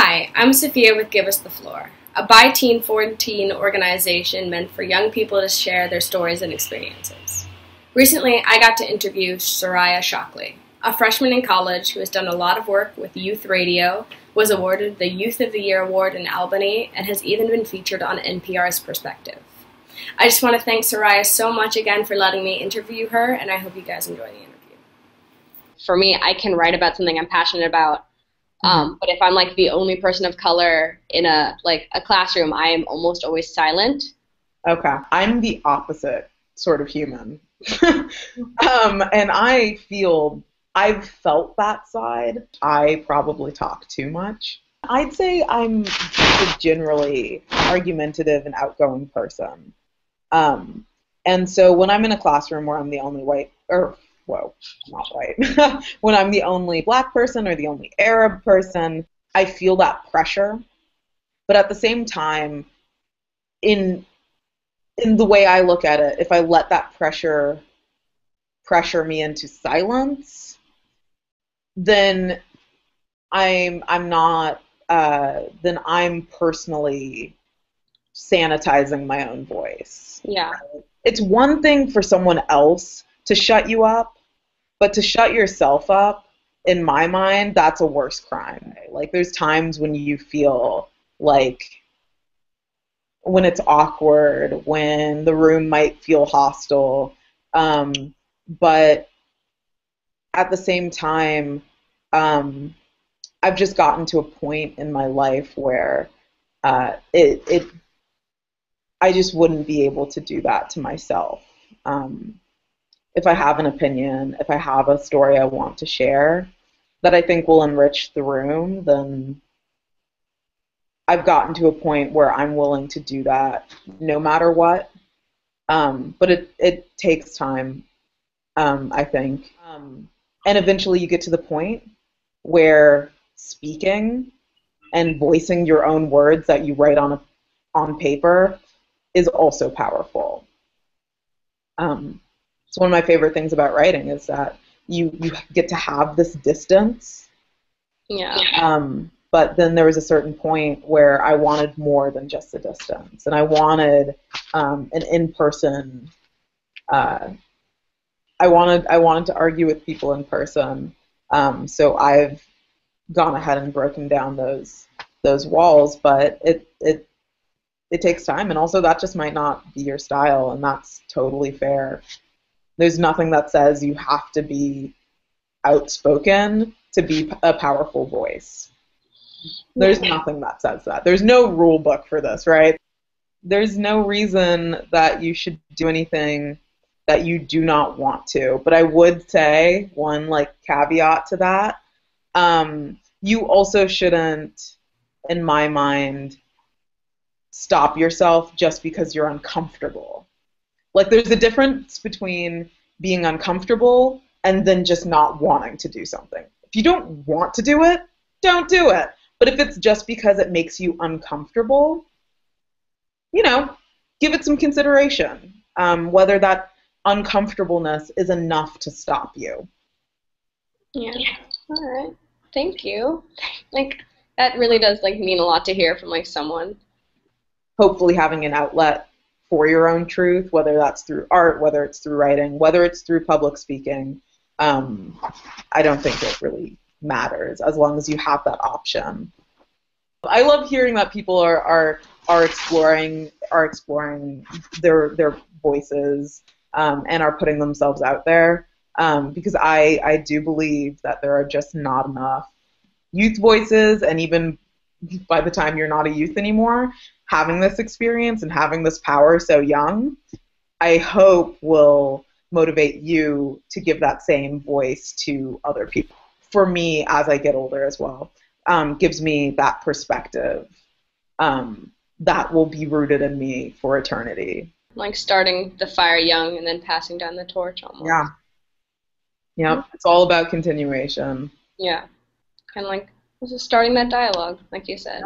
Hi, I'm Sophia with Give Us the Floor, a by teen for teen organization meant for young people to share their stories and experiences. Recently, I got to interview Soraya Shockley, a freshman in college who has done a lot of work with youth radio, was awarded the Youth of the Year award in Albany, and has even been featured on NPR's Perspective. I just want to thank Soraya so much again for letting me interview her, and I hope you guys enjoy the interview. For me, I can write about something I'm passionate about. But if I'm like the only person of color in a classroom, I am almost always silent. Okay, I'm the opposite sort of human, and I've felt that side. I probably talk too much. I'd say I'm a generally argumentative and outgoing person, and so when I'm in a classroom where I'm the only not white. When I'm the only black person or the only Arab person, I feel that pressure. But at the same time, in the way I look at it, if I let that pressure me into silence, then I'm personally sanitizing my own voice. Yeah. It's one thing for someone else to shut you up, but to shut yourself up, in my mind, that's a worse crime. Like, there's times when you feel like, when it's awkward, when the room might feel hostile, but at the same time, I've just gotten to a point in my life where I just wouldn't be able to do that to myself. If I have an opinion, if I have a story I want to share that I think will enrich the room, then I've gotten to a point where I'm willing to do that no matter what. But it takes time, I think. And eventually you get to the point where speaking and voicing your own words that you write on paper is also powerful. It's one of my favorite things about writing is that you get to have this distance. Yeah. But then there was a certain point where I wanted more than just the distance, and I wanted an in-person. I wanted to argue with people in person. So I've gone ahead and broken down those walls, but it takes time, and also that just might not be your style, and that's totally fair. There's nothing that says you have to be outspoken to be a powerful voice. There's nothing that says that. There's no rule book for this, right? There's no reason that you should do anything that you do not want to. But I would say one caveat to that. You also shouldn't, in my mind, stop yourself just because you're uncomfortable. There's a difference between being uncomfortable and then just not wanting to do something. If you don't want to do it, don't do it. But if it's just because it makes you uncomfortable, give it some consideration, whether that uncomfortableness is enough to stop you. Yeah. All right. Thank you. That really does mean a lot to hear from someone. Hopefully having an outlet for your own truth, whether that's through art, whether it's through writing, whether it's through public speaking, I don't think it really matters as long as you have that option. I love hearing that people are exploring their voices and are putting themselves out there, because I do believe that there are just not enough youth voices, and even by the time you're not a youth anymore, having this experience and having this power so young, I hope will motivate you to give that same voice to other people. For me, as I get older as well, gives me that perspective that will be rooted in me for eternity. Starting the fire young and then passing down the torch almost. Yeah. Yep. It's all about continuation. Yeah. Kind of just starting that dialogue, like you said.